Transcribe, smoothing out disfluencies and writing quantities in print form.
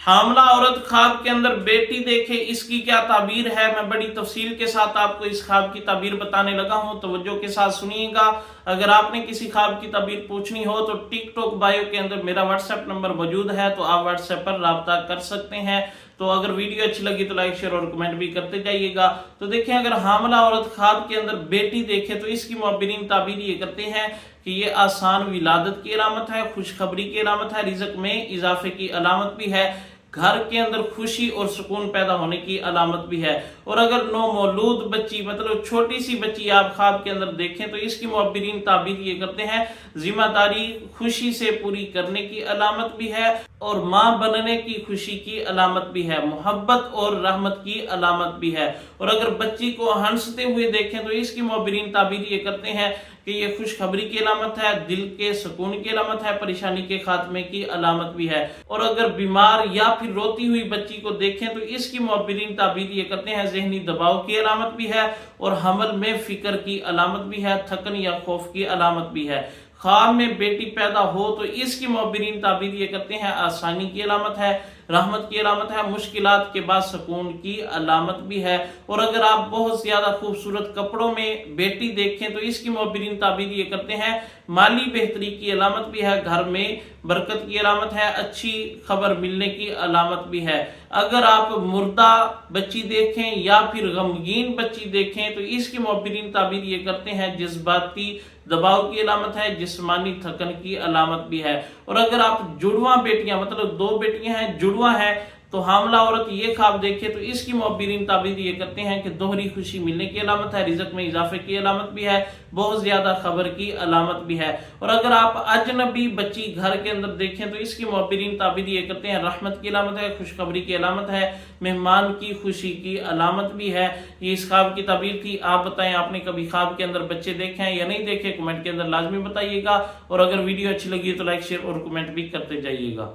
हामला औरत ख्वाब के अंदर बेटी देखे, इसकी क्या ताबीर है। मैं बड़ी तफसील के साथ आपको इस ख्वाब की ताबीर बताने लगा हूं, तवज्जो के साथ सुनिएगा। अगर आपने किसी ख्वाब की ताबीर पूछनी हो तो टिकटॉक बायो के अंदर मेरा व्हाट्सएप नंबर मौजूद है, तो आप व्हाट्सएप पर राब्ता कर सकते हैं। तो अगर वीडियो अच्छी लगी तो लाइक शेयर और कमेंट भी करते जाइएगा। तो देखें, अगर हामला औरत ख्वाब के अंदर बेटी देखे तो इसकी मुअब्बिरीन ताबीर ये करते हैं कि ये आसान विलादत की अलामत है, खुशखबरी की अलामत है, रिज़्क में इजाफे की अलामत भी है, घर के अंदर खुशी और सुकून पैदा होने की अलामत भी है। और अगर नौमौलूद बच्ची मतलब छोटी सी बच्ची आप ख्वाब के अंदर देखें तो इसकी मुअब्बिरीन ताबीर ये करते हैं जिम्मेदारी खुशी से पूरी करने की अलामत भी है और माँ बनने की खुशी की अलामत भी है, मोहब्बत और रहमत की अलामत भी है। और अगर बच्ची को हंसते हुए देखें तो इसकी मुअब्बिरीन ताबीर ये करते हैं कि ये खुशखबरी की अलामत है, दिल के सुकून की अलामत है, परेशानी के खात्मे की अलामत भी है। और अगर बीमार या फिर रोती हुई बच्ची को देखें तो इसकी मुअब्बिरीन ताबीर ये करते हैं ज़हनी दबाव की अलामत भी है और हमल में फिक्र की अलामत भी है, थकन या खौफ की अलामत भी है। ख्वाब में बेटी पैदा हो तो इसकी मुअब्बिरीन ताबीर ये करते हैं आसानी की अलामत है, रहमत की अलामत है, मुश्किलात के बाद सुकून की अलामत भी है। और अगर आप बहुत ज्यादा खूबसूरत कपड़ों में बेटी देखें तो इसकी मुअब्बिरीन ताबीर ये करते हैं माली बेहतरी की अलामत भी है, घर में बरकत की अलामत है, अच्छी खबर मिलने की अलामत भी है। अगर आप मुर्दा बच्ची देखें या फिर गमगीन बच्ची देखें तो इसकी मुअब्बिरीन ताबीर ये करते हैं जज्बाती दबाव की अलामत है, जिस्मानी थकन की अलामत भी है। और अगर आप जुड़वा बेटियां मतलब दो बेटियां हैं जुड़वा है तो हामला औरत ये ख्वाब देखे तो इसकी मुअब्बिरीन ताबीर ये करते हैं कि दोहरी खुशी मिलने की अलामत है, रिज़्क में इजाफे की अलामत भी है, बहुत ज्यादा खबर की अलामत भी है। और अगर आप अजनबी बच्ची घर के अंदर देखें तो इसकी मुअब्बिरीन ताबीर ये करते हैं रहमत की अलामत है, खुशखबरी की अलामत है, मेहमान की खुशी की अलामत भी है। ये इस ख्वाब की ताबीर थी। आप बताएं आपने कभी ख्वाब के अंदर बच्चे देखे हैं या नहीं देखे, कमेंट के अंदर लाजमी बताइएगा। और अगर वीडियो अच्छी लगी तो लाइक शेयर और कमेंट भी करते जाइएगा।